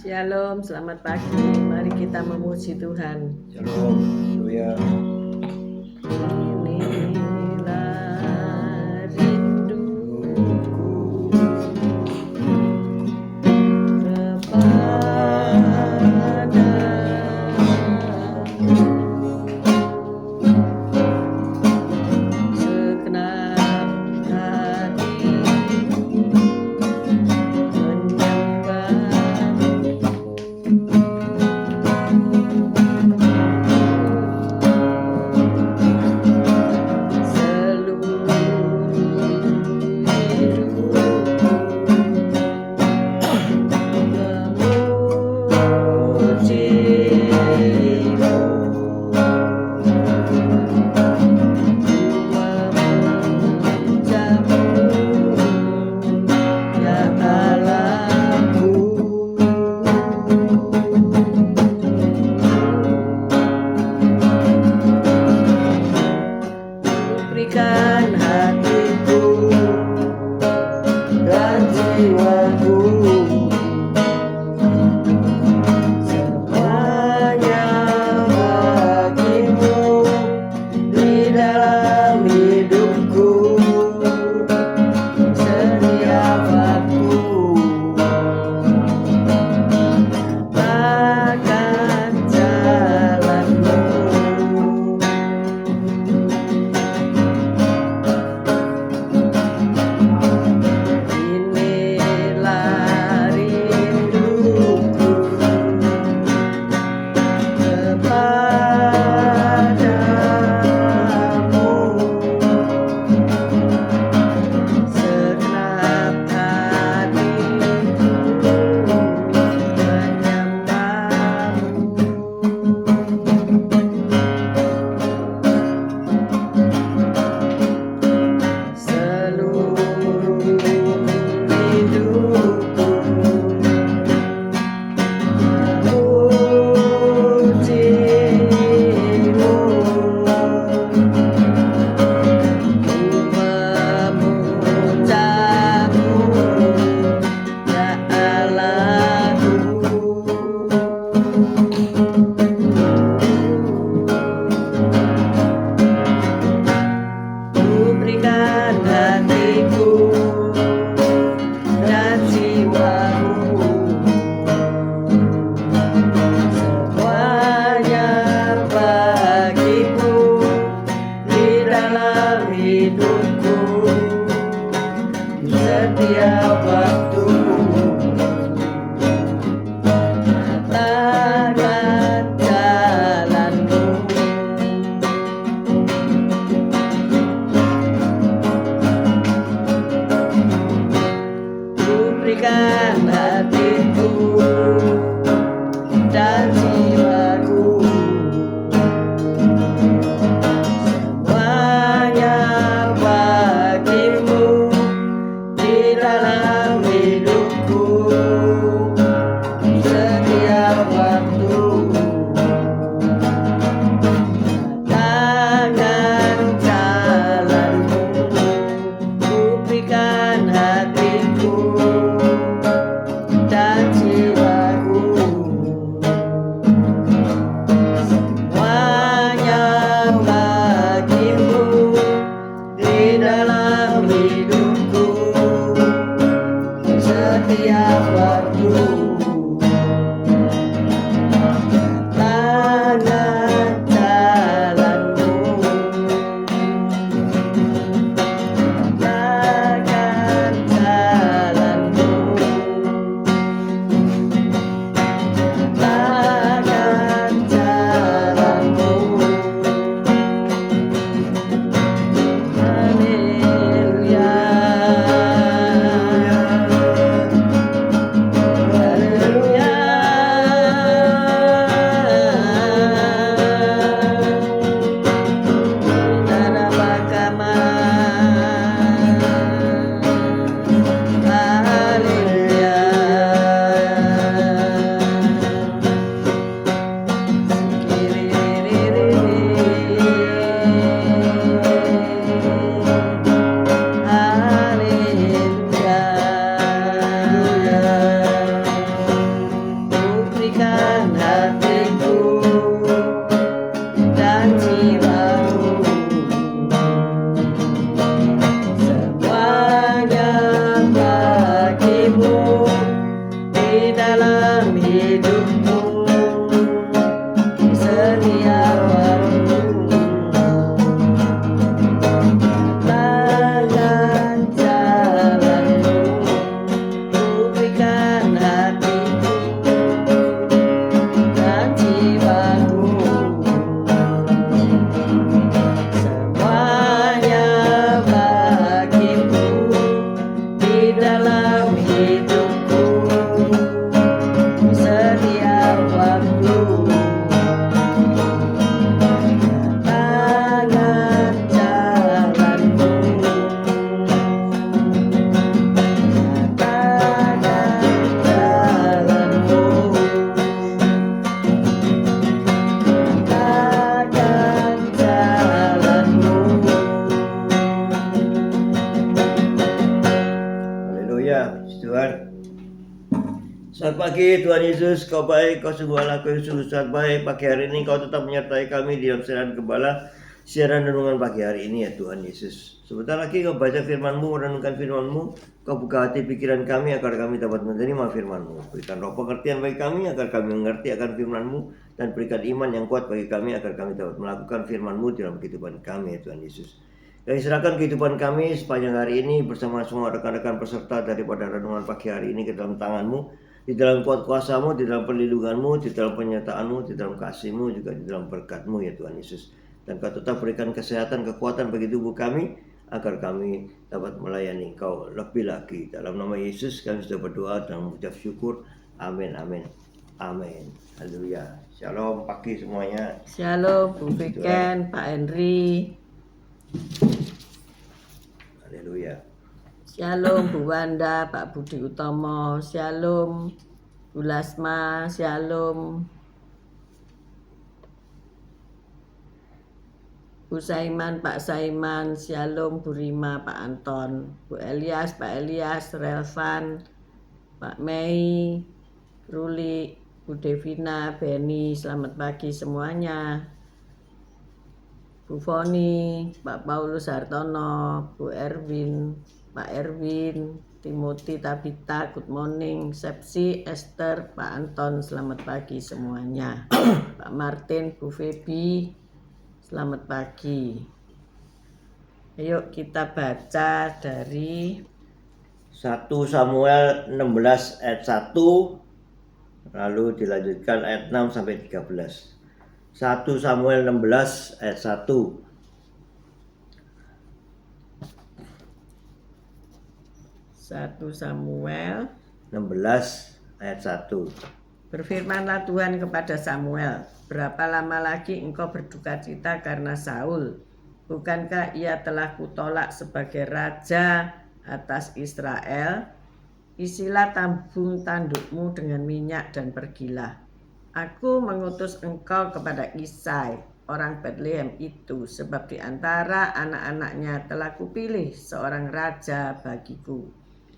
Shalom, selamat pagi. Mari kita memuji Tuhan. Shalom, haleluya. Inilah rinduku kepadamu, segenap hati berikan hatiku dan jiwaku, semuanya bagimu di dalam hidupku, setiap waktu takkan jalanmu. Inilah rinduku kepadamu, segenap hatiku menyembahmu, seluruh hidupku memujimu, memujamu, ya Allahku. Ku berikan hatiku dan jiwaku, semuanya bagimu di dalam hidupku, setiap waktu katakan jalanmu. Ku berikan hatiku dan jiwaku, semuanya bagimu di dalam hidupku, setiap waktu katakan jalanmu. Ku berikan hatiku dan jiwaku, semuanya bagimu di dalam hidupku, setiap waktu katakan jalanmu. Katakan jalanmu, katakan jalanmu. Haleluya, haleluya. Selamat pagi Tuhan Yesus, kau baik, kau sungguh Allah, kau sungguh sangat baik. Pagi hari ini kau tetap menyertai kami di dalam siaran gembala, siaran renungan pagi hari ini ya Tuhan Yesus. Sebentar lagi kau baca firman-Mu, merenungkan firman-Mu, kau buka hati pikiran kami agar kami dapat menerima firman-Mu. Berikan roh pengertian bagi kami agar kami mengerti akan firman-Mu, dan berikan iman yang kuat bagi kami agar kami dapat melakukan firman-Mu dalam kehidupan kami ya Tuhan Yesus. Kami serahkan kehidupan kami sepanjang hari ini bersama semua rekan-rekan peserta daripada renungan pagi hari ini ke dalam tangan-Mu. Di dalam kuat kuasa-Mu, di dalam perlindungan-Mu, di dalam penyertaan-Mu, di dalam kasih-Mu, juga di dalam berkat-Mu ya Tuhan Yesus. Dan Kau tetap berikan kesehatan, kekuatan bagi tubuh kami, agar kami dapat melayani Kau lebih lagi. Dalam nama Yesus kami sudah berdoa dan mengucap syukur. Amin, amin, amin. Haleluya. Shalom pagi semuanya. Shalom Bu Viken, Pak Henry. Haleluya. Shalom Bu Wanda, Pak Budi Utomo. Shalom Bu Lasma. Shalom Bu Saiman, Pak Saiman. Shalom Bu Rima, Pak Anton. Bu Elias, Pak Elias. Relvan, Pak Mei, Ruli, Bu Devina, Beni. Selamat pagi semuanya. Bu Foni, Pak Paulus Hartono, Bu Erwin, Pak Erwin, Timothy, Tabita, good morning. Sepsi, Esther, Pak Anton, selamat pagi semuanya. Pak Martin, Bu Febi, selamat pagi. Ayo kita baca dari 1 Samuel 16 ayat 1, lalu dilanjutkan ayat 6 sampai 13. 1 Samuel 16 ayat 1. 1 Samuel 16 ayat 1. Berfirmanlah Tuhan kepada Samuel, berapa lama lagi engkau berduka cita karena Saul? Bukankah ia telah kutolak sebagai raja atas Israel? Isilah tabung tandukmu dengan minyak dan pergilah. Aku mengutus engkau kepada Isai, orang Bethlehem itu, sebab di antara anak-anaknya telah kupilih seorang raja bagiku.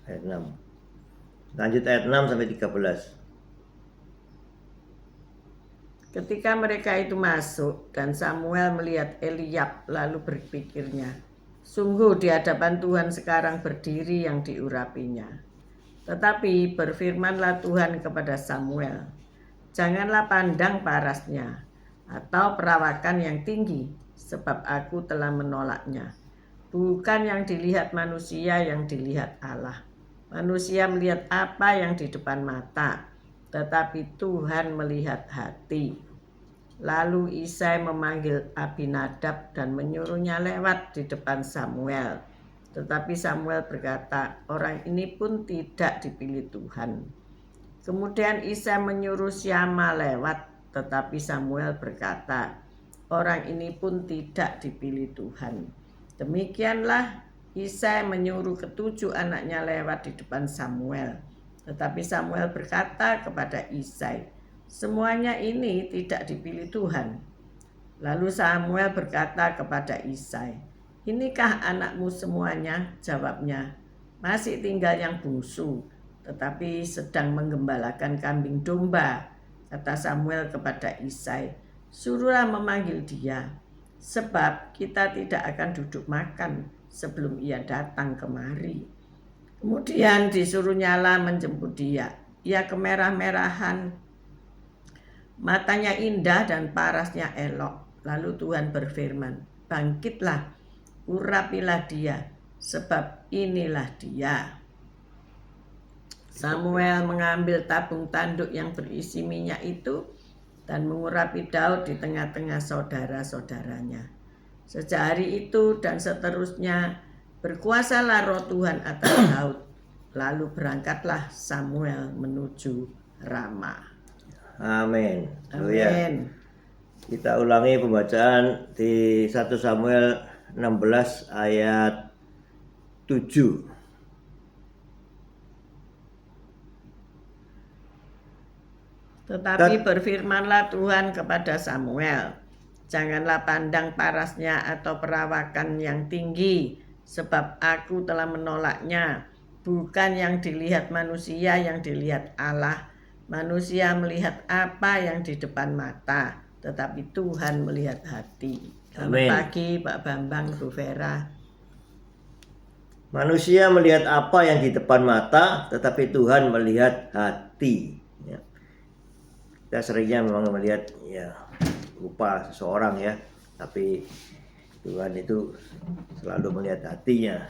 Ayat 6. Lanjut ayat 6 sampai 13. Ketika mereka itu masuk dan Samuel melihat Eliab, lalu berpikirnya, sungguh di hadapan Tuhan sekarang berdiri yang diurapinya. Tetapi berfirmanlah Tuhan kepada Samuel, janganlah pandang parasnya atau perawakan yang tinggi, sebab aku telah menolaknya. Bukan yang dilihat manusia, yang dilihat Allah. Manusia melihat apa yang di depan mata, tetapi Tuhan melihat hati. Lalu Isai memanggil Abinadab dan menyuruhnya lewat di depan Samuel. Tetapi Samuel berkata, orang ini pun tidak dipilih Tuhan. Kemudian Isai menyuruh Syama lewat, tetapi Samuel berkata, orang ini pun tidak dipilih Tuhan. Demikianlah Isai menyuruh ketujuh anaknya lewat di depan Samuel. Tetapi Samuel berkata kepada Isai, semuanya ini tidak dipilih Tuhan. Lalu Samuel berkata kepada Isai, inikah anakmu semuanya? Jawabnya, masih tinggal yang bungsu, tetapi sedang menggembalakan kambing domba. Kata Samuel kepada Isai, suruhlah memanggil dia, sebab kita tidak akan duduk makan sebelum ia datang kemari. Kemudian disuruh nyala menjemput dia. Ia kemerah-merahan, matanya indah dan parasnya elok. Lalu Tuhan berfirman, bangkitlah, urapilah dia, sebab inilah dia. Samuel mengambil tabung tanduk yang berisi minyak itu dan mengurapi Daud di tengah-tengah saudara-saudaranya. Sejak hari itu dan seterusnya berkuasalah roh Tuhan atas Daud. Lalu berangkatlah Samuel menuju Rama. Amin. Amin. Kita ulangi pembacaan di 1 Samuel 16 ayat 7. Tetapi berfirmanlah Tuhan kepada Samuel, janganlah pandang parasnya atau perawakan yang tinggi, sebab aku telah menolaknya. bukan yang dilihat manusia, yang dilihat Allah. Manusia melihat apa yang di depan mata, tetapi Tuhan melihat hati. Selamat Amin. pagi Pak Bambang, Bu Vera. Manusia melihat apa yang di depan mata, tetapi Tuhan melihat hati. Ya. Kita seringnya memang melihat ya rupa seseorang ya, tapi Tuhan itu selalu melihat hatinya,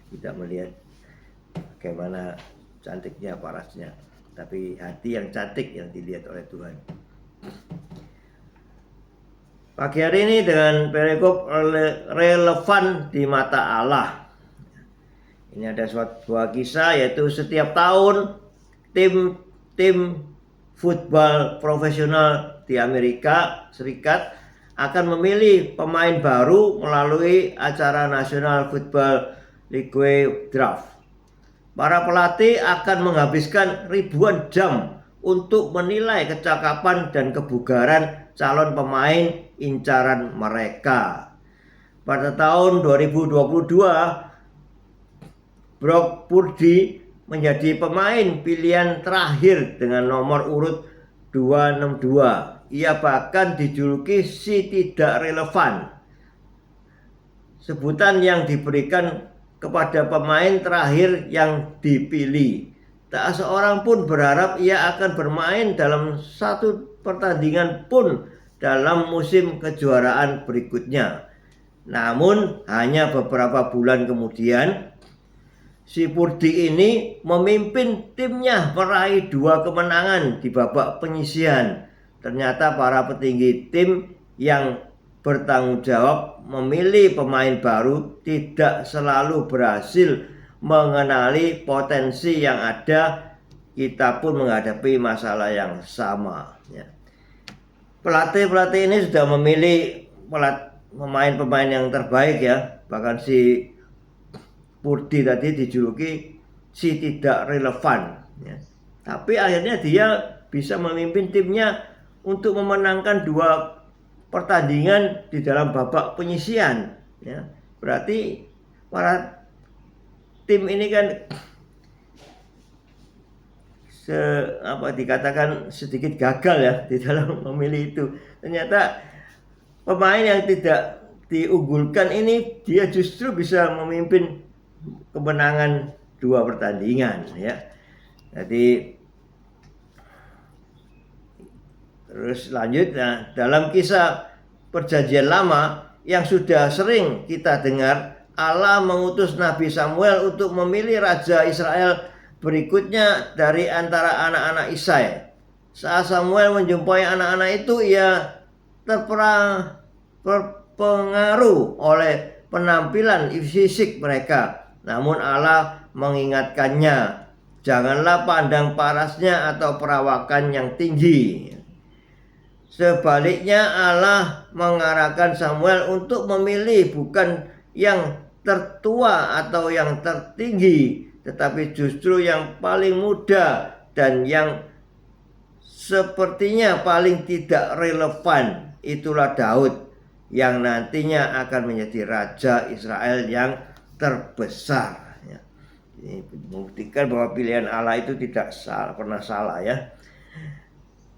tidak melihat bagaimana cantiknya, parasnya, tapi hati yang cantik yang dilihat oleh Tuhan. Pagi hari ini dengan perikop relevan di mata Allah. Ini ada sebuah kisah, yaitu setiap tahun tim football profesional di Amerika Serikat akan memilih pemain baru melalui acara National Football League Draft. Para pelatih akan menghabiskan ribuan jam untuk menilai kecakapan dan kebugaran calon pemain incaran mereka. Pada tahun 2022, Brock Purdy menjadi pemain pilihan terakhir dengan nomor urut 262. Ia bahkan dijuluki si tidak relevan, sebutan yang diberikan kepada pemain terakhir yang dipilih. Tak seorang pun berharap ia akan bermain dalam satu pertandingan pun dalam musim kejuaraan berikutnya. Namun hanya beberapa bulan kemudian, si Purdy ini memimpin timnya meraih 2 kemenangan di babak penyisihan. Ternyata para petinggi tim yang bertanggung jawab memilih pemain baru tidak selalu berhasil mengenali potensi yang ada. Kita pun menghadapi masalah yang sama ya. Pelatih-pelatih ini sudah memilih pemain-pemain yang terbaik ya. Bahkan si Purdy tadi dijuluki si tidak relevan ya. Tapi akhirnya dia bisa memimpin timnya untuk memenangkan 2 pertandingan di dalam babak penyisihan ya. Berarti para tim ini kan dikatakan sedikit gagal ya di dalam memilih itu. Ternyata pemain yang tidak diunggulkan ini dia justru bisa memimpin kemenangan 2 pertandingan ya. Jadi terus lanjut, nah, dalam kisah perjanjian lama yang sudah sering kita dengar, Allah mengutus Nabi Samuel untuk memilih raja Israel berikutnya dari antara anak-anak Isai. Saat Samuel menjumpai anak-anak itu, ia terpengaruh oleh penampilan fisik mereka. Namun Allah mengingatkannya, janganlah pandang parasnya atau perawakan yang tinggi. Sebaliknya Allah mengarahkan Samuel untuk memilih bukan yang tertua atau yang tertinggi, tetapi justru yang paling muda dan yang sepertinya paling tidak relevan. Itulah Daud yang nantinya akan menjadi raja Israel yang terbesar. Ini membuktikan bahwa pilihan Allah itu tidak pernah salah ya.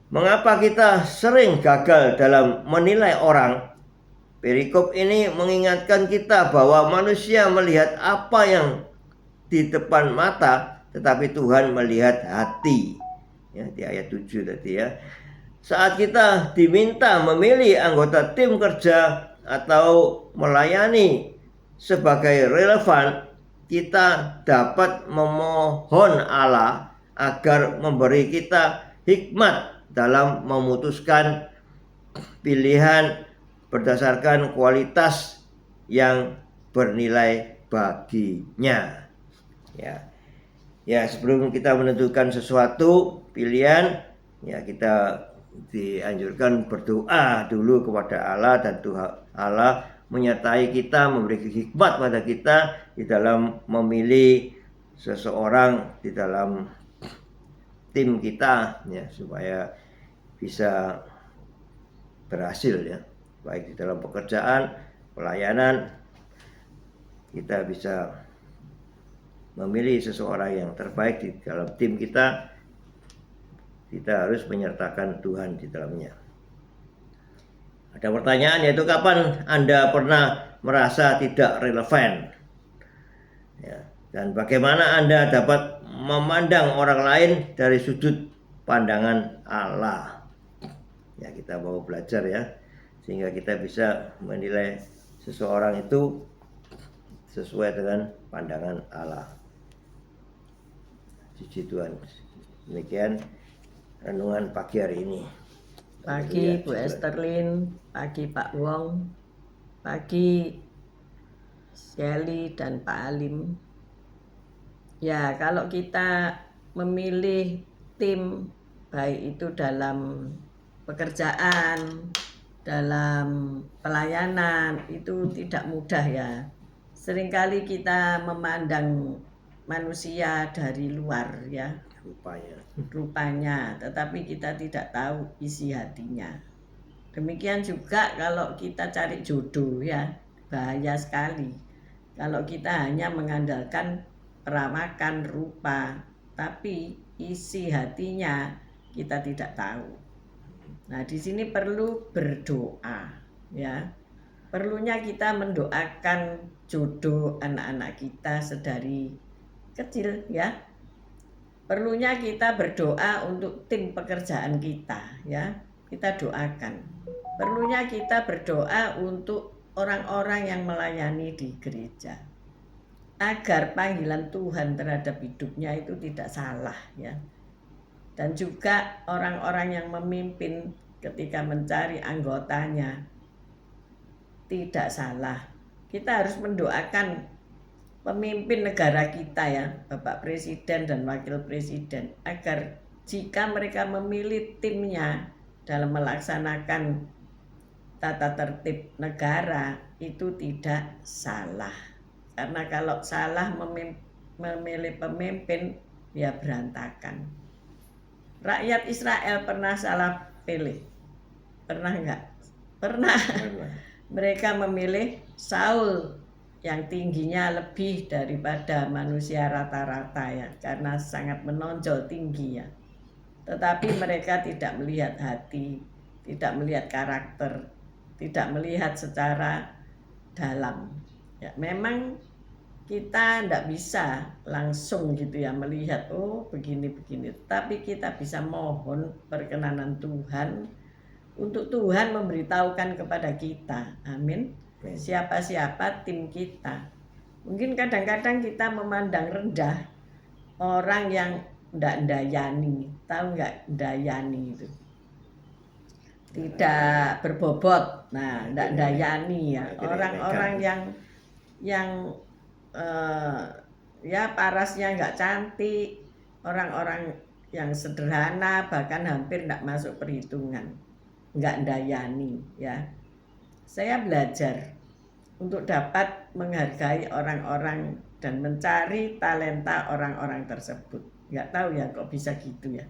Mengapa kita sering gagal dalam menilai orang? Perikop ini mengingatkan kita bahwa manusia melihat apa yang di depan mata, tetapi Tuhan melihat hati. Ya, di ayat 7 tadi ya. Saat kita diminta memilih anggota tim kerja atau melayani sebagai relevan, kita dapat memohon Allah agar memberi kita hikmat dalam memutuskan pilihan berdasarkan kualitas yang bernilai baginya. Ya, sebelum kita menentukan sesuatu pilihan, ya kita dianjurkan berdoa dulu kepada Allah, dan Tuhan Allah menyertai kita, memberi hikmat pada kita di dalam memilih seseorang di dalam tim kita ya, supaya bisa berhasil ya, baik di dalam pekerjaan, pelayanan, kita bisa memilih seseorang yang terbaik di dalam tim kita harus menyertakan Tuhan di dalamnya. Ada pertanyaan, yaitu kapan Anda pernah merasa tidak relevan? Ya, dan bagaimana Anda dapat memandang orang lain dari sudut pandangan Allah? Ya, kita mau belajar ya, sehingga kita bisa menilai seseorang itu sesuai dengan pandangan Allah. Puji Tuhan. Demikian renungan pagi hari ini. Pagi Bu Esterlin, pagi Pak Wong, pagi Shelly dan Pak Alim. Ya, kalau kita memilih tim, baik itu dalam pekerjaan, dalam pelayanan, itu tidak mudah ya. Seringkali kita memandang manusia dari luar ya, rupanya, tetapi kita tidak tahu isi hatinya. Demikian juga kalau kita cari jodoh ya, bahaya sekali. Kalau kita hanya mengandalkan perawakan, rupa, tapi isi hatinya kita tidak tahu. Nah, di sini perlu berdoa ya. Perlunya kita mendoakan jodoh anak-anak kita sedari kecil ya. Perlunya kita berdoa untuk tim pekerjaan kita ya. Kita doakan. Perlunya kita berdoa untuk orang-orang yang melayani di gereja, agar panggilan Tuhan terhadap hidupnya itu tidak salah ya. Dan juga orang-orang yang memimpin ketika mencari anggotanya tidak salah. Kita harus mendoakan pemimpin negara kita ya, Bapak Presiden dan Wakil Presiden, agar jika mereka memilih timnya dalam melaksanakan tata tertib negara itu tidak salah. Karena kalau salah memilih pemimpin, ya berantakan. Rakyat Israel pernah salah pilih? Pernah enggak? Pernah. Mereka memilih Saul yang tingginya lebih daripada manusia rata-rata ya, karena sangat menonjol tinggi ya. Tetapi mereka tidak melihat hati, tidak melihat karakter, tidak melihat secara dalam. Ya, memang kita tidak bisa langsung gitu ya melihat oh begini-begini, tapi kita bisa mohon perkenanan Tuhan untuk Tuhan memberitahukan kepada kita. Amin. Siapa-siapa tim kita. Mungkin kadang-kadang kita memandang rendah orang yang tidak ndayani. Tahu nggak ndayani itu? Tidak berbobot. Nah, tidak ndayani ya. Orang-orang yang ya parasnya nggak cantik, orang-orang yang sederhana, bahkan hampir tidak masuk perhitungan, nggak ndayani ya. Saya belajar untuk dapat menghargai orang-orang dan mencari talenta orang-orang tersebut. Nggak tahu ya kok bisa gitu ya.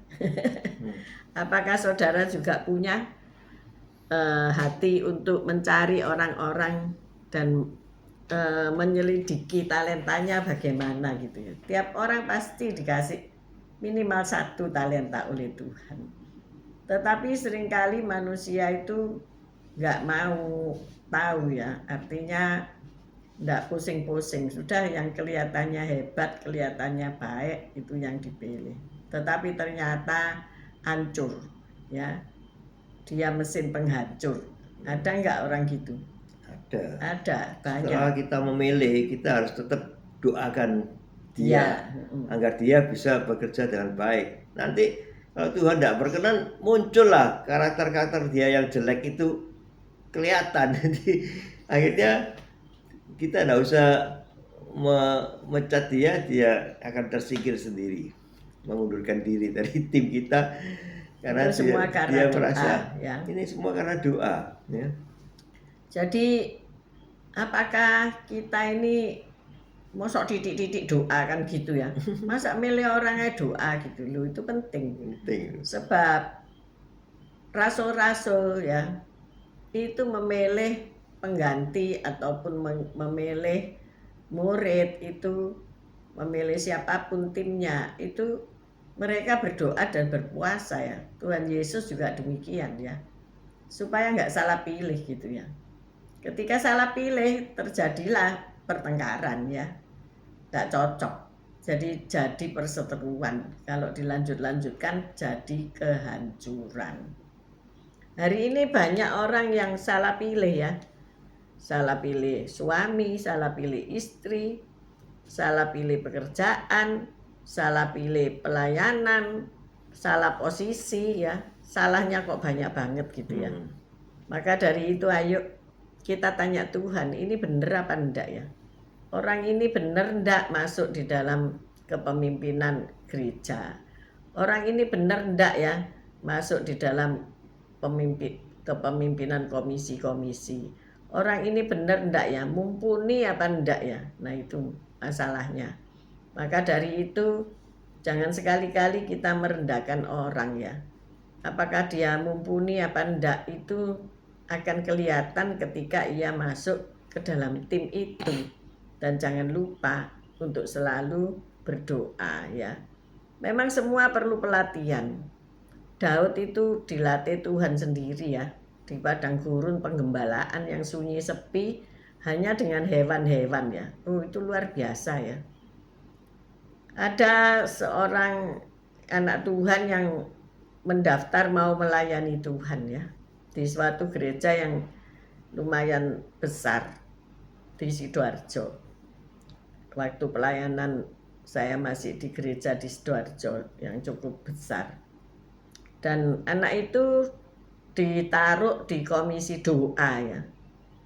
Apakah saudara juga punya hati untuk mencari orang-orang dan menyelidiki talentanya bagaimana gitu ya. Tiap orang pasti dikasih minimal satu talenta oleh Tuhan. Tetapi seringkali manusia itu nggak mau tahu ya, artinya nggak pusing-pusing. Sudah yang kelihatannya hebat, kelihatannya baik, itu yang dipilih. Tetapi ternyata hancur ya. Dia mesin penghancur. Ada nggak orang gitu? Ada, banyak. Setelah kita memilih, kita harus tetap doakan dia agar dia bisa bekerja dengan baik. Nanti kalau Tuhan tidak berkenan, muncullah karakter-karakter dia yang jelek itu kelihatan. Jadi akhirnya kita tidak usah memecat dia akan tersingkir sendiri, mengundurkan diri dari tim kita karena dia merasa ya. Ini semua karena doa ya. Jadi apakah kita ini mosok titik-titik doa kan gitu ya? Masa milih orangnya doa gitu loh, itu penting. Sebab rasul-rasul ya itu memilih pengganti ataupun memilih murid itu memilih siapapun timnya, itu mereka berdoa dan berpuasa ya. Tuhan Yesus juga demikian ya, supaya nggak salah pilih gitu ya. Ketika salah pilih terjadilah pertengkaran ya, nggak cocok. Jadi perseteruan. Kalau dilanjutkan jadi kehancuran. Hari ini banyak orang yang salah pilih ya. Salah pilih suami, salah pilih istri, salah pilih pekerjaan, salah pilih pelayanan, salah posisi ya. Salahnya kok banyak banget gitu ya. Maka dari itu ayo kita tanya Tuhan, ini bener apa enggak ya? Orang ini bener enggak masuk di dalam kepemimpinan gereja? Orang ini bener enggak ya masuk di dalam kepemimpinan komisi-komisi? Orang ini bener enggak ya, mumpuni apa enggak ya? Nah itu masalahnya. Maka dari itu jangan sekali-kali kita merendahkan orang ya. Apakah dia mumpuni apa enggak itu akan kelihatan ketika ia masuk ke dalam tim itu. Dan jangan lupa untuk selalu berdoa ya. Memang semua perlu pelatihan. Daud itu dilatih Tuhan sendiri ya, di padang gurun penggembalaan yang sunyi sepi hanya dengan hewan-hewan ya. Oh itu luar biasa ya. Ada seorang anak Tuhan yang mendaftar mau melayani Tuhan ya, di suatu gereja yang lumayan besar di Sidoarjo. Waktu pelayanan saya masih di gereja di Sidoarjo yang cukup besar. Dan anak itu ditaruh di komisi doa ya,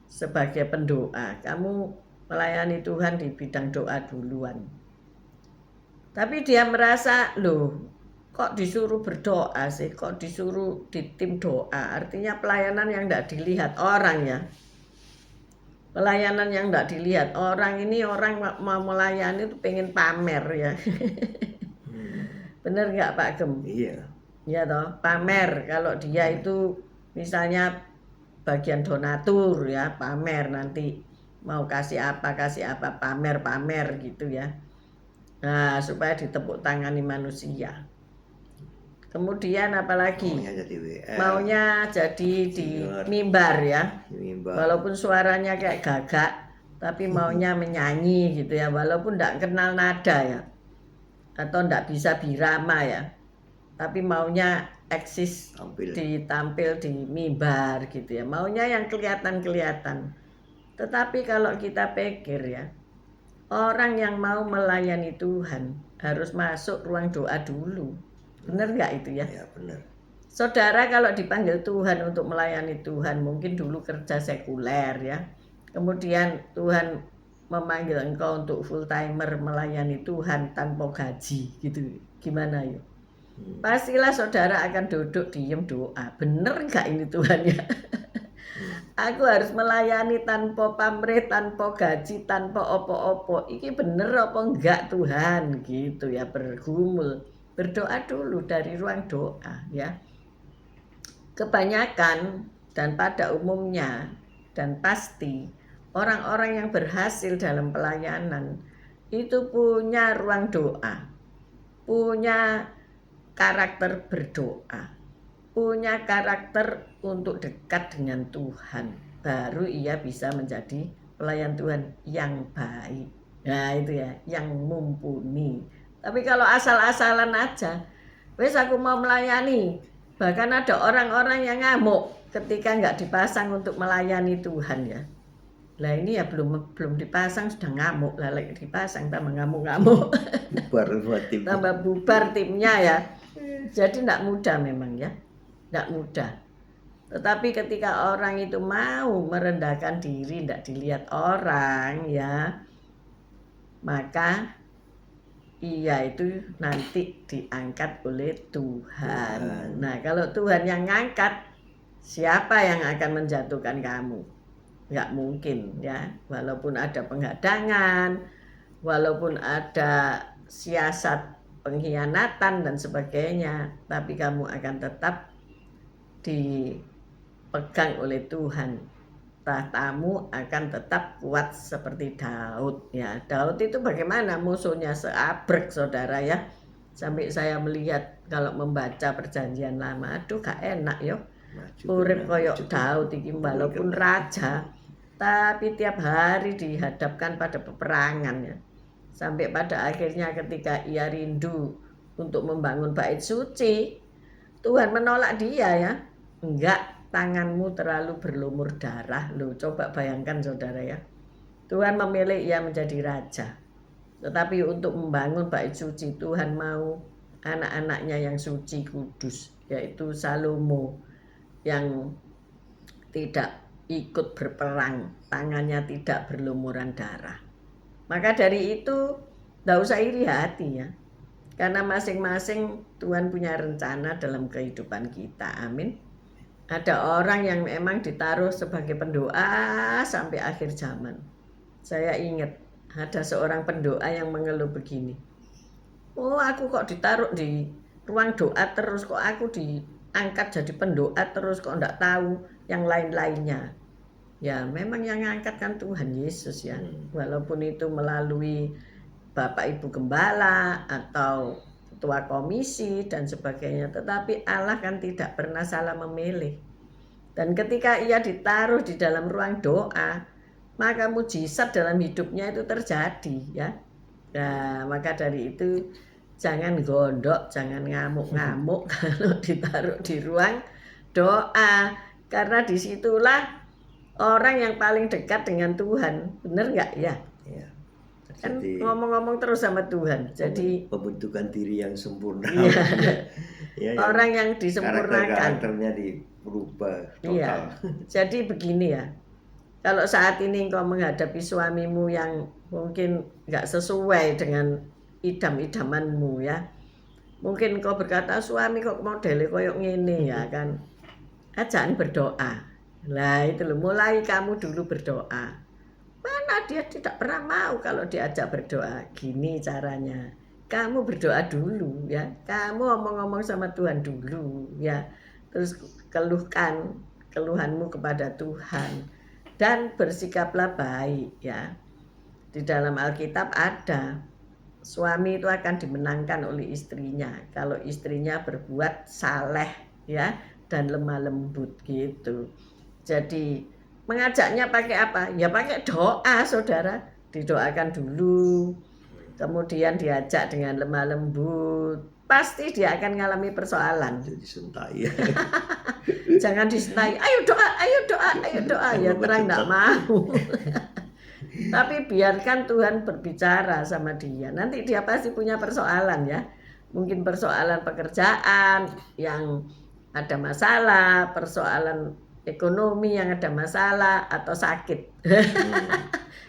sebagai pendoa. Kamu melayani Tuhan di bidang doa duluan. Tapi dia merasa, loh kok disuruh berdoa sih, kok disuruh di tim doa. Artinya pelayanan yang tidak dilihat orang ya. Pelayanan yang tidak dilihat orang ini, orang mau melayani itu pengen pamer ya. Bener nggak Pak Gem? Iya. Ya toh, pamer. Kalau dia itu misalnya bagian donatur ya, pamer nanti mau kasih apa pamer gitu ya. Nah, supaya ditepuk tangani manusia. Kemudian apalagi? Maunya jadi di mimbar ya. Walaupun suaranya kayak gagak, tapi maunya menyanyi gitu ya, walaupun enggak kenal nada ya. Atau enggak bisa birama ya. Tapi maunya eksis ditampil di mimbar gitu ya, maunya yang kelihatan. Tetapi kalau kita pikir ya, orang yang mau melayani Tuhan harus masuk ruang doa dulu. Benar nggak itu ya? Ya benar. Saudara kalau dipanggil Tuhan untuk melayani Tuhan, mungkin dulu kerja sekuler ya, kemudian Tuhan memanggil engkau untuk full timer melayani Tuhan tanpa gaji gitu, gimana yuk? Pastilah saudara akan duduk diem doa. Bener nggak ini Tuhan ya? Aku harus melayani tanpa pamrih, tanpa gaji, tanpa opo-opo. Ini bener apa enggak Tuhan? Gitu ya, bergumul. Berdoa dulu dari ruang doa ya. Kebanyakan dan pada umumnya dan pasti orang-orang yang berhasil dalam pelayanan itu punya ruang doa, punya karakter berdoa, punya karakter untuk dekat dengan Tuhan. Baru ia bisa menjadi pelayan Tuhan yang baik. Nah itu ya, yang mumpuni. Tapi kalau asal-asalan aja, wes aku mau melayani. Bahkan ada orang-orang yang ngamuk ketika nggak dipasang untuk melayani Tuhan ya. Lah ini ya belum dipasang sudah ngamuk, lah dipasang tambah ngamuk-ngamuk. Tambah bubar timnya ya. Jadi tidak mudah memang ya, tidak mudah. Tetapi ketika orang itu mau merendahkan diri, tidak dilihat orang ya, maka ia itu nanti diangkat oleh Tuhan. Nah kalau Tuhan yang ngangkat, siapa yang akan menjatuhkan kamu? Nggak mungkin ya, walaupun ada penghadangan, walaupun ada siasat pengkhianatan dan sebagainya, tapi kamu akan tetap dipegang oleh Tuhan tahtamu akan tetap kuat seperti Daud. Ya, Daud itu bagaimana musuhnya seabrek saudara ya. Sampai saya melihat kalau membaca perjanjian lama, aduh gak enak yo. Urip koyok Daud iki walaupun raja, tapi tiap hari dihadapkan pada peperangan ya. Sampai pada akhirnya ketika ia rindu untuk membangun bait suci, Tuhan menolak dia ya. Enggak, tanganmu terlalu berlumur darah. Loh, coba bayangkan saudara ya. Tuhan memilih ia menjadi raja. Tetapi untuk membangun bait suci, Tuhan mau anak-anaknya yang suci kudus, yaitu Salomo, yang tidak ikut berperang, tangannya tidak berlumuran darah. Maka dari itu tidak usah iri hati ya, karena masing-masing Tuhan punya rencana dalam kehidupan kita. Amin. Ada orang yang memang ditaruh sebagai pendoa sampai akhir zaman. Saya ingat ada seorang pendoa yang mengeluh begini, oh aku kok ditaruh di ruang doa terus, kok aku diangkat jadi pendoa terus, kok enggak tahu yang lain-lainnya. Ya memang yang ngangkat kan Tuhan Yesus ya, walaupun itu melalui Bapak Ibu Gembala atau ketua komisi dan sebagainya, tetapi Allah kan tidak pernah salah memilih. Dan ketika ia ditaruh di dalam ruang doa, maka mujizat dalam hidupnya itu terjadi ya. Nah, maka dari itu jangan gondok, jangan ngamuk-ngamuk kalau ditaruh di ruang doa, karena disitulah orang yang paling dekat dengan Tuhan. Benar nggak ya? Ya. Kan Jadi ngomong-ngomong terus sama Tuhan. Jadi pembentukan diri yang sempurna. Iya. Ya, Orang yang disempurnakan. karakternya berubah total. Iya. Jadi begini ya. Kalau saat ini engkau menghadapi suamimu yang mungkin nggak sesuai dengan idam-idamanmu ya, mungkin engkau berkata, suami kok modelnya koyok ngene ya kan, ajaan berdoa. Lah itu loh, mulai kamu dulu berdoa. Mana dia tidak pernah mau kalau diajak berdoa. Gini caranya, kamu berdoa dulu ya, kamu omong-omong sama Tuhan dulu ya, terus keluhkan keluhanmu kepada Tuhan. Dan bersikaplah baik ya. Di dalam Alkitab ada, suami itu akan dimenangkan oleh istrinya kalau istrinya berbuat saleh ya dan lemah lembut gitu. Jadi mengajaknya pakai apa? Ya pakai doa saudara. Didoakan dulu, kemudian diajak dengan lemah lembut. Pasti dia akan mengalami persoalan. Jadi sentai. Jangan disentai, ayo doa, ayo doa, ayo doa. Ya terang enggak mau. Tapi biarkan Tuhan berbicara sama dia. Nanti dia pasti punya persoalan ya. Mungkin persoalan pekerjaan yang ada masalah, persoalan ekonomi yang ada masalah, atau sakit.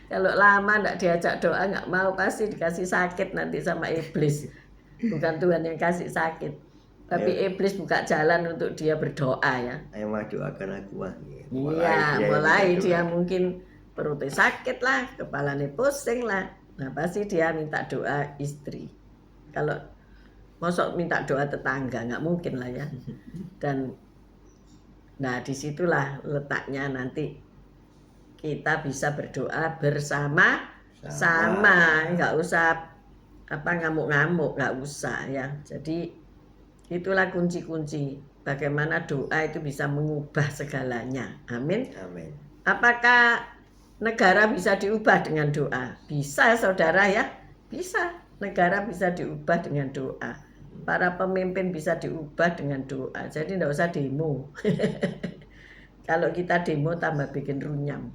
Kalau lama enggak diajak doa, enggak mau, pasti dikasih sakit nanti sama iblis. Bukan Tuhan yang kasih sakit. Tapi iblis buka jalan untuk dia berdoa ya. Ayo mah doakan aku mah. Iya, mulai dia mungkin perutnya sakit lah, kepalanya pusing lah. Nah pasti dia minta doa istri. Kalau mosok minta doa tetangga, nggak mungkin lah ya. Dan nah disitulah letaknya nanti kita bisa berdoa bersama-sama, nggak usah ngamuk-ngamuk, nggak usah ya. Jadi itulah kunci-kunci bagaimana doa itu bisa mengubah segalanya. Amin. Amin. Apakah negara bisa diubah dengan doa? Bisa saudara ya, bisa. Negara bisa diubah dengan doa. Para pemimpin bisa diubah dengan doa. Jadi tidak usah demo. Kalau kita demo tambah bikin runyam.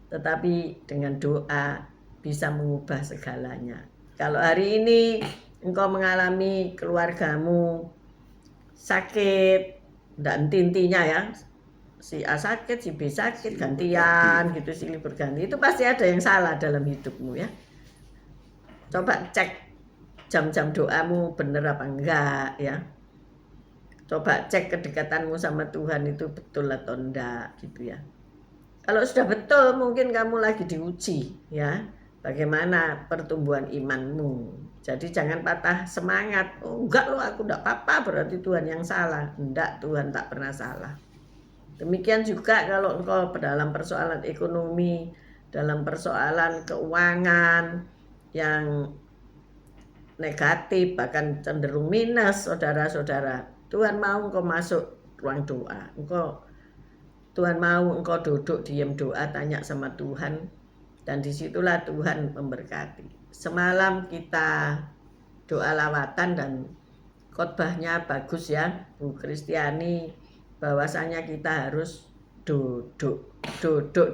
Tetapi dengan doa bisa mengubah segalanya. Kalau hari ini engkau mengalami keluargamu sakit, dan intinya ya, si A sakit, si B sakit, gantian gitu, silih berganti, itu pasti ada yang salah dalam hidupmu ya. Coba cek jam-jam doamu bener apa enggak ya. Coba cek kedekatanmu sama Tuhan itu betul atau enggak gitu ya. Kalau sudah betul, mungkin kamu lagi diuji ya, bagaimana pertumbuhan imanmu. Jadi jangan patah semangat. Oh enggak loh, aku enggak apa-apa, berarti Tuhan yang salah. Enggak, Tuhan tak pernah salah. Demikian juga kalau engkau dalam persoalan ekonomi, dalam persoalan keuangan yang negatif, bahkan cenderung minus, saudara-saudara. Tuhan mau engkau masuk ruang doa. Tuhan mau engkau duduk diam doa, tanya sama Tuhan, dan disitulah Tuhan memberkati. Semalam kita doa lawatan dan khotbahnya bagus ya Bu Kristiani, bahwasanya kita harus duduk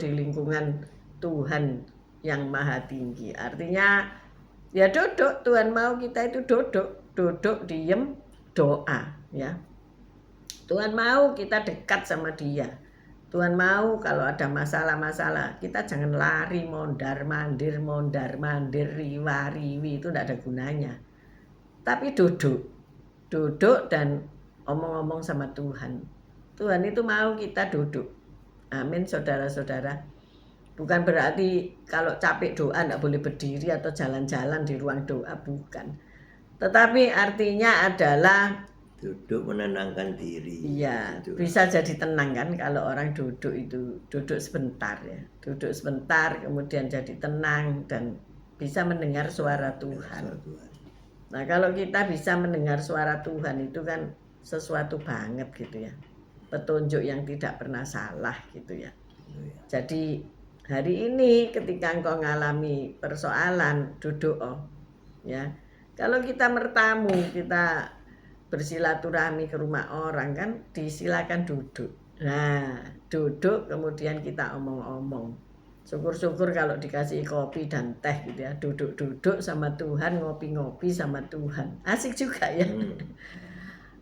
di lingkungan Tuhan yang maha tinggi. Artinya ya duduk, Tuhan mau kita itu duduk diem doa ya. Tuhan mau kita dekat sama Dia. Tuhan mau kalau ada masalah-masalah kita jangan lari mondar mandir, riwa-riwi, itu tidak ada gunanya. Tapi duduk dan omong-omong sama Tuhan. Tuhan itu mau kita duduk. Amin saudara-saudara. Bukan berarti kalau capek doa tidak boleh berdiri atau jalan-jalan di ruang doa, bukan. Tetapi artinya adalah duduk menenangkan diri. Iya, Gitu. bisa jadi tenang kan kalau orang duduk itu, duduk sebentar ya. Duduk sebentar kemudian jadi tenang dan bisa mendengar suara Tuhan. Nah, kalau kita bisa mendengar suara Tuhan itu kan sesuatu banget gitu ya. Petunjuk yang tidak pernah salah gitu ya. Jadi hari ini ketika engkau ngalami persoalan, duduk ya. Kalau kita bertamu, kita bersilaturahmi ke rumah orang kan disilakan duduk. Nah, duduk kemudian kita omong-omong. Syukur-syukur kalau dikasih kopi dan teh gitu ya. Duduk-duduk sama Tuhan, ngopi-ngopi sama Tuhan. Asik juga ya.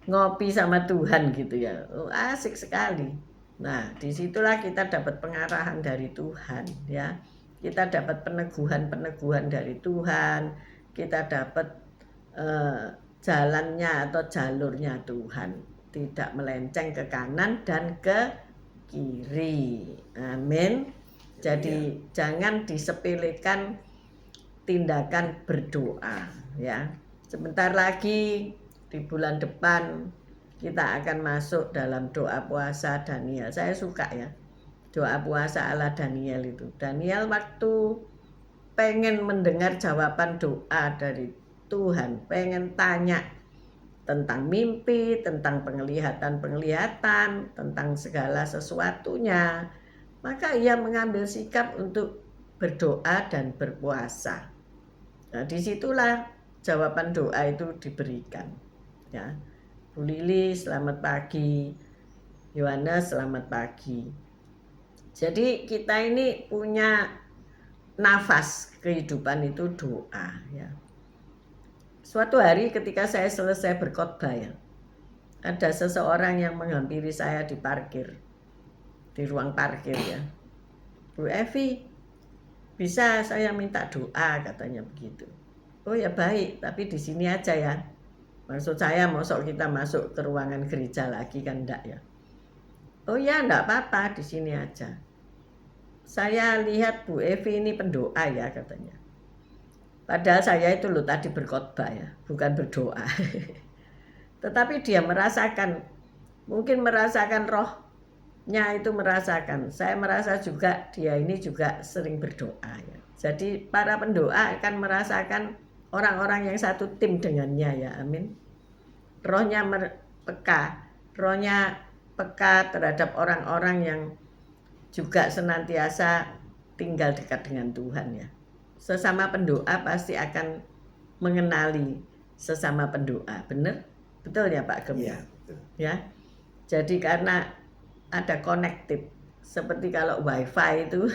Ngopi sama Tuhan gitu ya. Oh, asik sekali. Nah, disitulah kita dapat pengarahan dari Tuhan ya. Kita dapat peneguhan dari Tuhan. Kita dapat jalannya atau jalurnya Tuhan, tidak melenceng ke kanan dan ke kiri. Amin. Jadi jangan disepelekan tindakan berdoa ya. Sebentar lagi di bulan depan kita akan masuk dalam doa puasa Daniel. Saya suka ya doa puasa ala Daniel itu. Daniel waktu pengen mendengar jawaban doa dari Tuhan, pengen tanya tentang mimpi, tentang penglihatan, tentang segala sesuatunya, maka ia mengambil sikap untuk berdoa dan berpuasa. Nah, disitulah jawaban doa itu diberikan. Ya, Bu Lili selamat pagi, Yohanes selamat pagi. Jadi kita ini punya nafas kehidupan itu doa ya. Suatu hari ketika saya selesai berkhotbah ya, ada seseorang yang menghampiri saya di parkir, di ruang parkir ya. Bu Evi, bisa saya minta doa, katanya begitu. Oh ya baik, tapi di sini aja ya. Maksud saya mosok kita masuk ke ruangan gereja lagi kan enggak ya. Oh ya enggak apa-apa, di sini aja. Saya lihat Bu Evi ini pendoa ya katanya. Padahal saya itu loh tadi berkhotbah ya, bukan berdoa. Tetapi dia merasakan, mungkin merasakan rohnya itu merasakan. Saya merasa juga dia ini juga sering berdoa ya. Jadi para pendoa akan merasakan orang-orang yang satu tim dengannya ya, amin. Rohnya peka terhadap orang-orang yang juga senantiasa tinggal dekat dengan Tuhan ya. Sesama pendoa pasti akan mengenali sesama pendoa, benar? Betul ya Pak Gem? Iya, betul. Ya. Jadi karena ada connected, seperti kalau wifi itu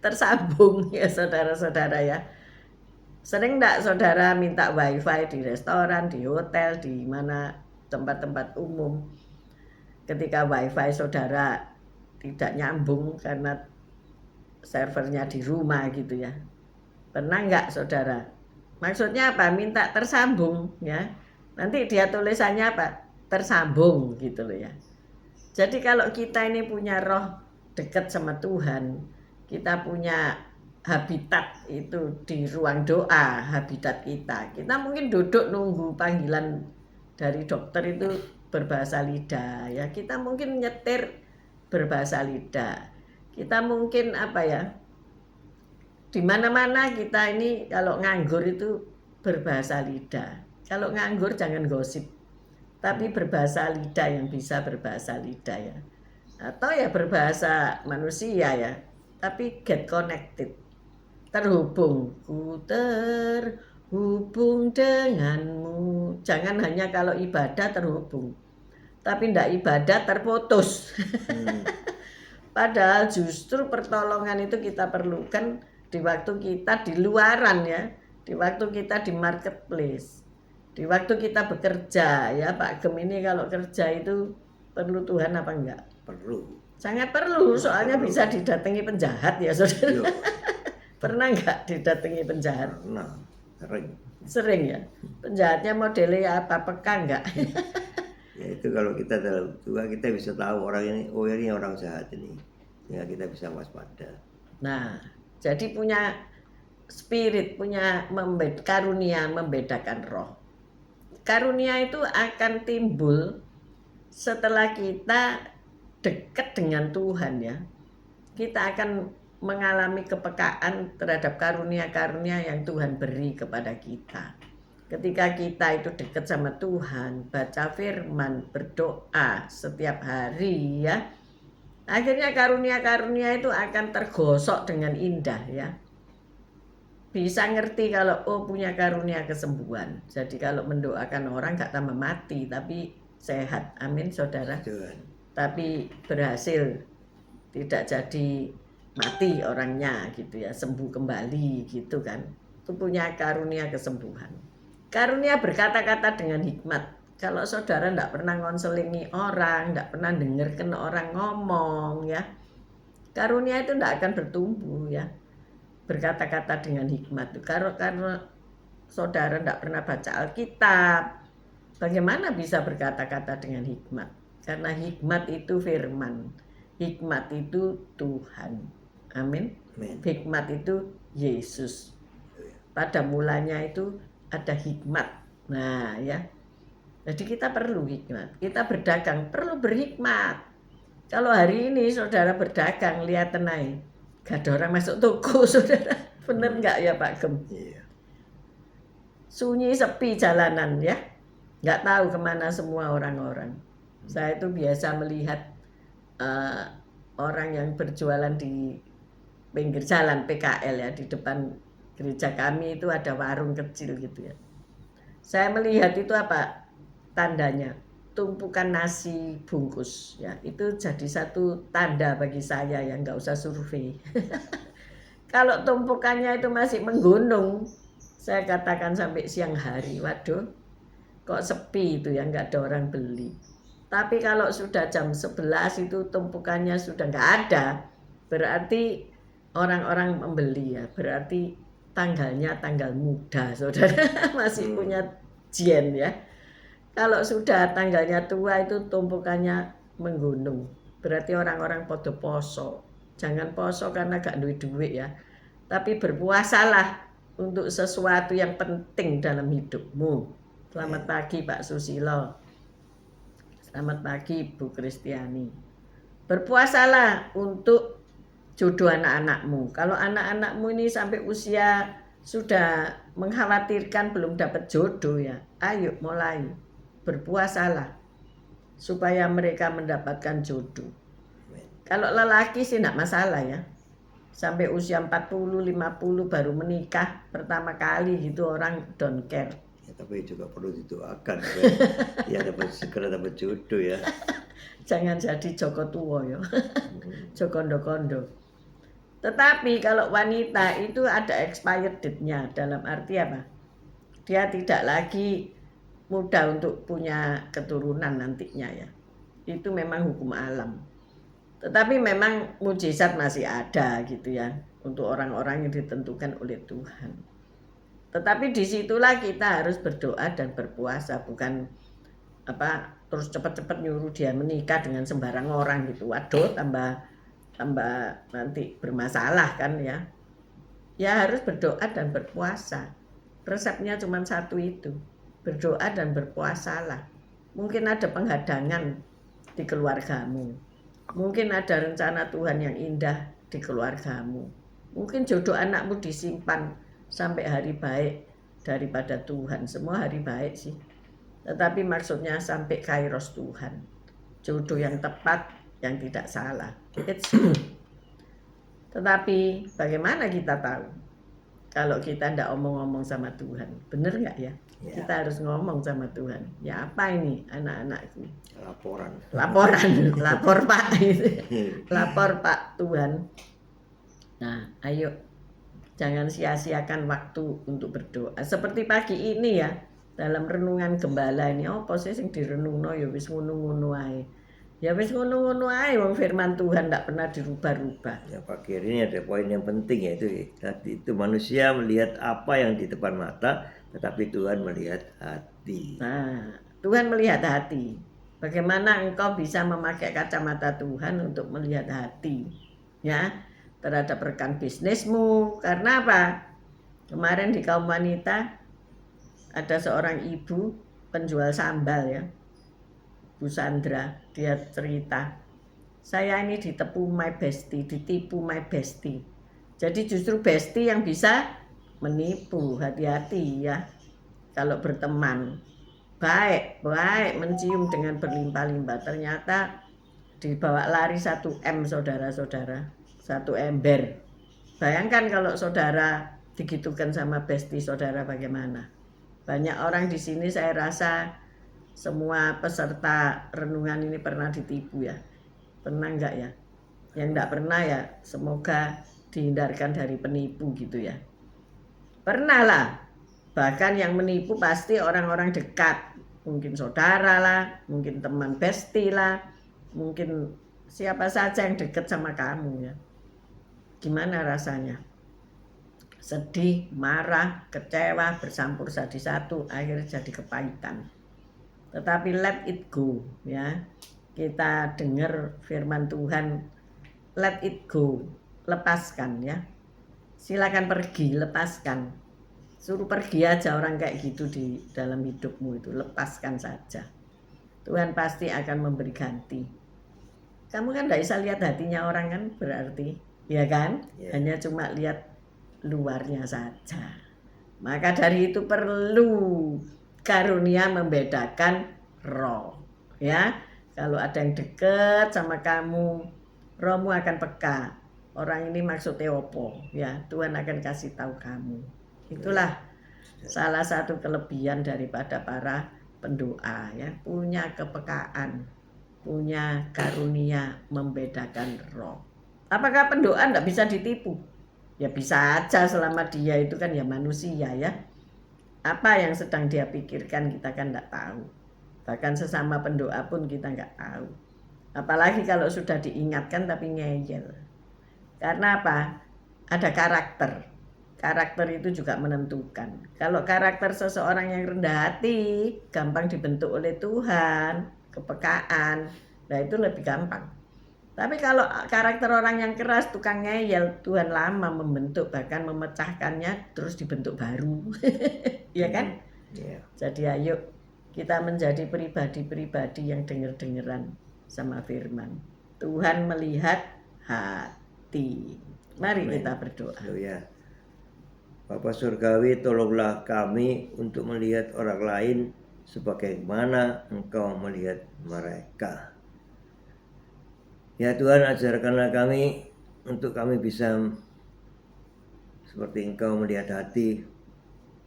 tersambung ya saudara-saudara ya. Sering enggak saudara minta wifi di restoran, di hotel, di mana tempat-tempat umum. Ketika wifi saudara tidak nyambung karena servernya di rumah gitu ya. Pernah enggak saudara? Maksudnya apa? Minta tersambung ya. Nanti dia tulisannya apa? Tersambung gitu loh ya. Jadi kalau kita ini punya roh dekat sama Tuhan, kita punya habitat itu di ruang doa, habitat kita. Kita mungkin duduk nunggu panggilan dari dokter itu berbahasa lidah ya. Kita mungkin nyetir berbahasa lidah. Kita mungkin apa ya, di mana-mana kita ini kalau nganggur itu berbahasa lidah. Kalau nganggur jangan gosip, tapi berbahasa lidah yang bisa berbahasa lidah ya. Atau ya berbahasa manusia ya, tapi get connected, terhubung. Ku terhubung denganmu. Jangan hanya kalau ibadah terhubung, tapi ndak ibadah terputus. Padahal justru pertolongan itu kita perlukan di waktu kita di luaran ya, di waktu kita di marketplace, di waktu kita bekerja ya. Pak Gem ini kalau kerja itu perlu Tuhan apa enggak? Perlu. Sangat perlu, soalnya Perlu. bisa didatangi penjahat ya saudara. Yo, Pernah enggak didatangi penjahat? pernah. Sering. Sering ya. Penjahatnya modelnya apa, peka enggak? Ya itu kalau kita dalam Tuhan kita bisa tahu orang ini, oh ini orang jahat ini, sehingga kita bisa waspada. Nah, jadi punya spirit, punya karunia membedakan roh. Karunia itu akan timbul setelah kita dekat dengan Tuhan ya. Kita akan mengalami kepekaan terhadap karunia-karunia yang Tuhan beri kepada kita. Ketika kita itu dekat sama Tuhan, baca firman, berdoa setiap hari ya, akhirnya karunia-karunia itu akan tergosok dengan indah ya. Bisa ngerti kalau oh punya karunia kesembuhan. Jadi kalau mendoakan orang gak tambah mati, tapi sehat. Amin saudara. Tuhan. Tapi berhasil, tidak jadi mati orangnya gitu ya, sembuh kembali gitu kan. Itu punya karunia kesembuhan. Karunia berkata-kata dengan hikmat. Kalau saudara tidak pernah ngonselingi orang, tidak pernah dengarkan orang ngomong ya, karunia itu tidak akan bertumbuh ya. Berkata-kata dengan hikmat. Karena saudara tidak pernah baca Alkitab, bagaimana bisa berkata-kata dengan hikmat? Karena hikmat itu firman, hikmat itu Tuhan. Amin. Amin. Hikmat itu Yesus. Pada mulanya itu ada hikmat. Nah ya, jadi kita perlu hikmat. Kita berdagang perlu berhikmat. Kalau hari ini saudara berdagang, lihat tenai, gak ada orang masuk toko saudara. Bener nggak ya Pak Gem? Iya. Sunyi sepi jalanan ya, nggak tahu kemana semua orang-orang. Saya itu biasa melihat orang yang berjualan di pinggir jalan PKL ya, di depan gereja kami itu ada warung kecil gitu ya. Saya melihat itu apa tandanya, tumpukan nasi bungkus ya, itu jadi satu tanda bagi saya yang nggak usah survei. Kalau tumpukannya itu masih menggunung, saya katakan sampai siang hari, waduh kok sepi itu ya, nggak ada orang beli. Tapi kalau sudah jam 11 itu tumpukannya sudah nggak ada, berarti orang-orang membeli ya, berarti tanggalnya tanggal muda saudara. Masih punya jen ya. Kalau sudah tanggalnya tua itu tumpukannya menggunung, berarti orang-orang podo poso. Jangan poso karena gak duit-duit ya, tapi berpuasalah untuk sesuatu yang penting dalam hidupmu. Selamat pagi Pak Susilo, selamat pagi Bu Kristiani. Berpuasalah untuk jodoh anak-anakmu. Kalau anak-anakmu ini sampai usia sudah mengkhawatirkan belum dapat jodoh ya, ayo mulai berpuasalah supaya mereka mendapatkan jodoh. Kalau lelaki sih enggak masalah ya, sampai usia 40, 50 baru menikah pertama kali gitu orang don't care. Ya, tapi juga perlu didoakan ya dapat segera dapat jodoh ya. Jangan jadi Joko Tuwo ya. Jokondo-kondo. Tetapi kalau wanita itu ada expired date-nya, dalam arti apa? Dia tidak lagi mudah untuk punya keturunan nantinya ya. Itu memang hukum alam. Tetapi memang mujizat masih ada gitu ya, untuk orang-orang yang ditentukan oleh Tuhan. Tetapi disitulah kita harus berdoa dan berpuasa, bukan apa terus cepat-cepat nyuruh dia menikah dengan sembarang orang gitu. Waduh, tambah nanti bermasalah kan ya. Ya harus berdoa dan berpuasa. Resepnya cuma satu itu, berdoa dan berpuasalah. Mungkin ada penghadangan di keluargamu, Mungkin ada rencana Tuhan yang indah di keluargamu. Mungkin jodoh anakmu disimpan sampai hari baik daripada Tuhan. Semua hari baik sih. Tetapi maksudnya sampai kairos Tuhan. Jodoh yang tepat, yang tidak salah. It's good. Tetapi bagaimana kita tahu kalau kita tidak omong-omong sama Tuhan? Benar nggak ya? Ya. Kita harus ngomong sama Tuhan. Ya apa ini anak-anakku? Laporan. Lapor Pak. Lapor Pak Tuhan. Nah, ayo jangan sia-siakan waktu untuk berdoa. Seperti pagi ini ya, dalam renungan gembala ini, apa sih sing direnungno ya wis ngono-ngono ae. Ya wis ngono-ngono ae wong firman Tuhan ndak pernah dirubah-rubah. Ya Pak Kiai, ini ada poin yang penting, yaitu tadi itu manusia melihat apa yang di depan mata, tetapi Tuhan melihat hati. Nah, Tuhan melihat hati. Bagaimana engkau bisa memakai kacamata Tuhan untuk melihat hati, ya, terhadap rekan bisnismu? Karena apa? Kemarin di kaum wanita ada seorang ibu penjual sambal ya, Bu Sandra, dia cerita, saya ini ditipu my bestie. Jadi justru bestie yang bisa menipu, hati-hati ya kalau berteman. Baik mencium dengan berlimpah-limpah, ternyata dibawa lari 1 M saudara-saudara, 1 ember. Bayangkan kalau saudara digitukan sama bestie saudara bagaimana. Banyak orang di sini saya rasa semua peserta renungan ini pernah ditipu ya. Pernah enggak ya? Yang enggak pernah ya semoga dihindarkan dari penipu gitu ya. Pernah lah. Bahkan yang menipu pasti orang-orang dekat. Mungkin saudara lah, mungkin teman bestie lah, mungkin siapa saja yang dekat sama kamu ya. Gimana rasanya? Sedih, marah, kecewa, bercampur jadi satu, akhirnya jadi kepahitan. Tetapi let it go ya. Kita dengar firman Tuhan, let it go, lepaskan ya. Silakan pergi, lepaskan. Suruh pergi aja orang kayak gitu di dalam hidupmu itu, lepaskan saja. Tuhan pasti akan memberi ganti. Kamu kan tidak bisa lihat hatinya orang kan berarti, ya kan? Ya. Hanya cuma lihat luarnya saja. Maka dari itu perlu karunia membedakan roh. Ya, kalau ada yang dekat sama kamu, rohmu akan peka. Orang ini maksudnya opo, ya Tuhan akan kasih tahu kamu. Itulah salah satu kelebihan daripada para pendoa ya, punya kepekaan, punya karunia membedakan roh. Apakah pendoa tidak bisa ditipu? Ya bisa aja selama dia itu kan ya manusia ya. Apa yang sedang dia pikirkan kita kan tidak tahu. Bahkan sesama pendoa pun kita nggak tahu. Apalagi kalau sudah diingatkan tapi ngeyel. Karena apa? Ada karakter. Karakter itu juga menentukan. Kalau karakter seseorang yang rendah hati, gampang dibentuk oleh Tuhan, kepekaan, nah itu lebih gampang. Tapi kalau karakter orang yang keras, tukang ngeyel, Tuhan lama membentuk, bahkan memecahkannya, terus dibentuk baru. Ya kan? Ya. Jadi ayo kita menjadi pribadi-pribadi yang denger-dengeran sama firman. Tuhan melihat hati. Mari Amen. kita berdoa. Haleluya. Bapa Surgawi, tolonglah kami untuk melihat orang lain sebagaimana Engkau melihat mereka. Ya Tuhan, ajarkanlah kami untuk kami bisa seperti Engkau melihat hati.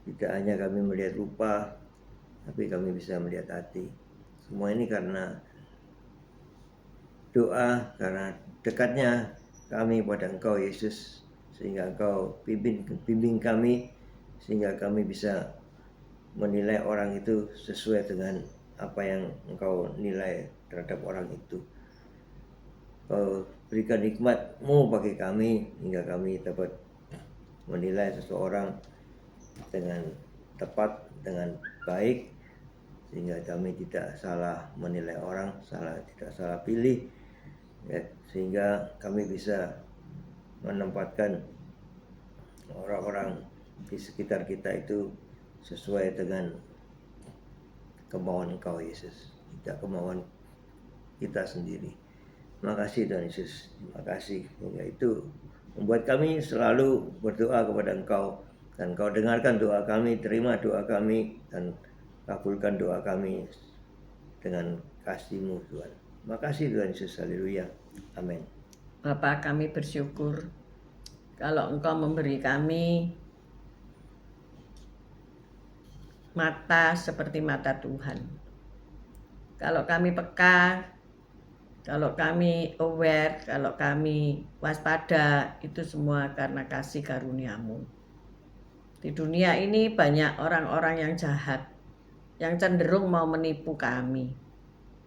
Tidak hanya kami melihat rupa, tapi kami bisa melihat hati. Semua ini karena doa, karena dekatnya kami pada Engkau Yesus, sehingga Engkau bimbing kami, sehingga kami bisa menilai orang itu sesuai dengan apa yang Engkau nilai terhadap orang itu. Kau berikan hikmat-Mu bagi kami, hingga kami dapat menilai seseorang dengan tepat, dengan baik, sehingga kami tidak salah menilai orang, tidak salah pilih, ya, sehingga kami bisa menempatkan orang-orang di sekitar kita itu sesuai dengan kemauan Engkau Yesus, tidak kemauan kita sendiri. Terima kasih Tuhan Yesus. Terima kasih. Sehingga itu membuat kami selalu berdoa kepada Engkau. Dan Engkau dengarkan doa kami, terima doa kami, dan kabulkan doa kami dengan kasih-Mu Tuhan. Terima kasih Tuhan Yesus. Haleluya. Amin. Bapa, kami bersyukur kalau Engkau memberi kami mata seperti mata Tuhan. Kalau kami peka, kalau kami aware, kalau kami waspada, itu semua karena kasih karunia-Mu. Di dunia ini banyak orang-orang yang jahat, yang cenderung mau menipu kami.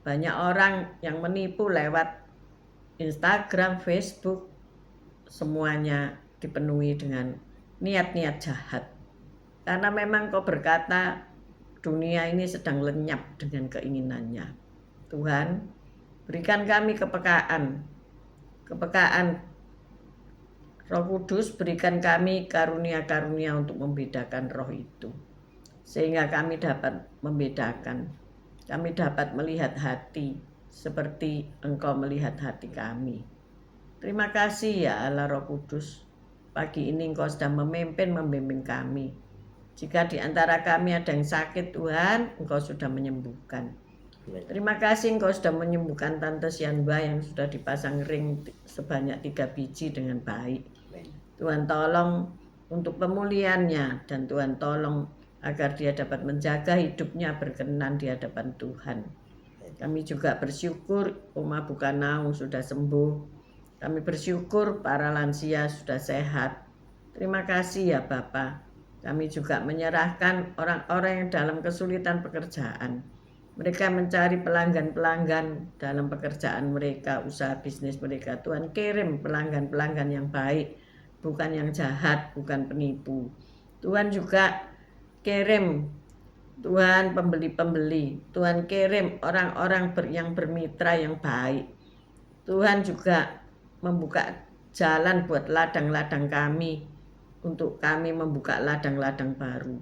Banyak orang yang menipu lewat Instagram, Facebook, semuanya dipenuhi dengan niat-niat jahat. Karena memang Kau berkata dunia ini sedang lenyap dengan keinginannya. Tuhan, berikan kami kepekaan. Roh Kudus, berikan kami karunia-karunia untuk membedakan roh itu. Sehingga kami dapat membedakan. Kami dapat melihat hati seperti Engkau melihat hati kami. Terima kasih ya Allah Roh Kudus. Pagi ini Engkau sedang membimbing kami. Jika di antara kami ada yang sakit, Tuhan, Engkau sudah menyembuhkan. Terima kasih Engkau sudah menyembuhkan Tante Sianba yang sudah dipasang ring sebanyak 3 biji dengan baik. Tuhan tolong untuk pemulihannya, dan Tuhan tolong agar dia dapat menjaga hidupnya berkenan di hadapan Tuhan. Kami juga bersyukur Oma Bukanaung sudah sembuh. Kami bersyukur para lansia sudah sehat. Terima kasih ya Bapa. Kami juga menyerahkan orang-orang yang dalam kesulitan pekerjaan. Mereka mencari pelanggan-pelanggan dalam pekerjaan mereka, usaha bisnis mereka. Tuhan kirim pelanggan-pelanggan yang baik, bukan yang jahat, bukan penipu. Tuhan juga kirim Tuhan pembeli-pembeli. Tuhan kirim orang-orang yang bermitra yang baik. Tuhan juga membuka jalan buat ladang-ladang kami, untuk kami membuka ladang-ladang baru.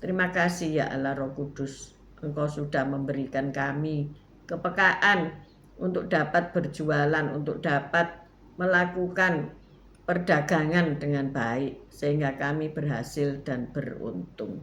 Terima kasih ya Allah Roh Kudus. Engkau sudah memberikan kami kepekaan untuk dapat berjualan, untuk dapat melakukan perdagangan dengan baik, sehingga kami berhasil dan beruntung.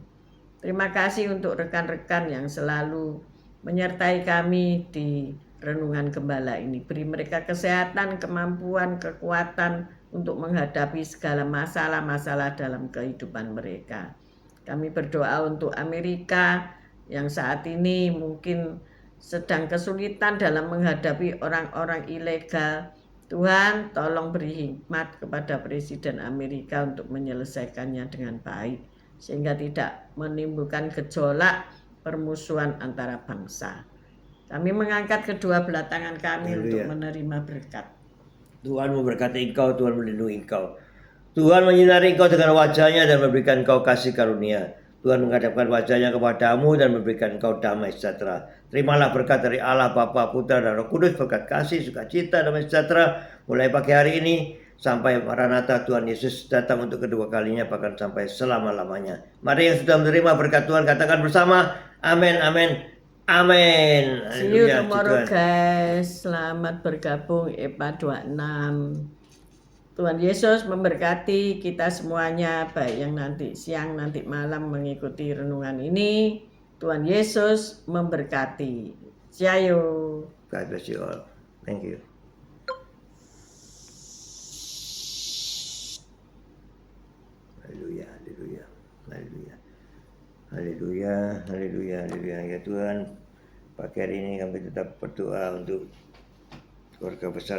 Terima kasih untuk rekan-rekan yang selalu menyertai kami di renungan gembala ini. Beri mereka kesehatan, kemampuan, kekuatan untuk menghadapi segala masalah-masalah dalam kehidupan mereka. Kami berdoa untuk Amerika yang saat ini mungkin sedang kesulitan dalam menghadapi orang-orang ilegal. Tuhan, tolong beri hikmat kepada Presiden Amerika untuk menyelesaikannya dengan baik, sehingga tidak menimbulkan gejolak permusuhan antara bangsa. Kami mengangkat kedua belah tangan kami untuk menerima berkat. Tuhan memberkati engkau, Tuhan melindungi engkau. Tuhan menyinari engkau dengan wajahnya dan memberikan engkau kasih karunia. Tuhan menghadapkan wajahnya kepadamu dan memberikan engkau damai sejahtera. Terimalah berkat dari Allah, Bapa, Putra, dan Roh Kudus, berkat kasih, sukacita, damai sejahtera, mulai pagi hari ini sampai Maranatha Tuhan Yesus datang untuk kedua kalinya, bahkan sampai selama-lamanya. Mari yang sudah menerima berkat Tuhan katakan bersama, amin, amin, amin. See you tomorrow guys. Selamat bergabung EPA 26. Tuhan Yesus memberkati kita semuanya, baik yang nanti siang, nanti malam mengikuti renungan ini. Tuhan Yesus memberkati. Ciao. God bless you all. Thank you. Haleluya, haleluya, haleluya. Haleluya, haleluya, haleluya. Ya Tuhan, pagi hari ini kami tetap berdoa untuk keluarga besar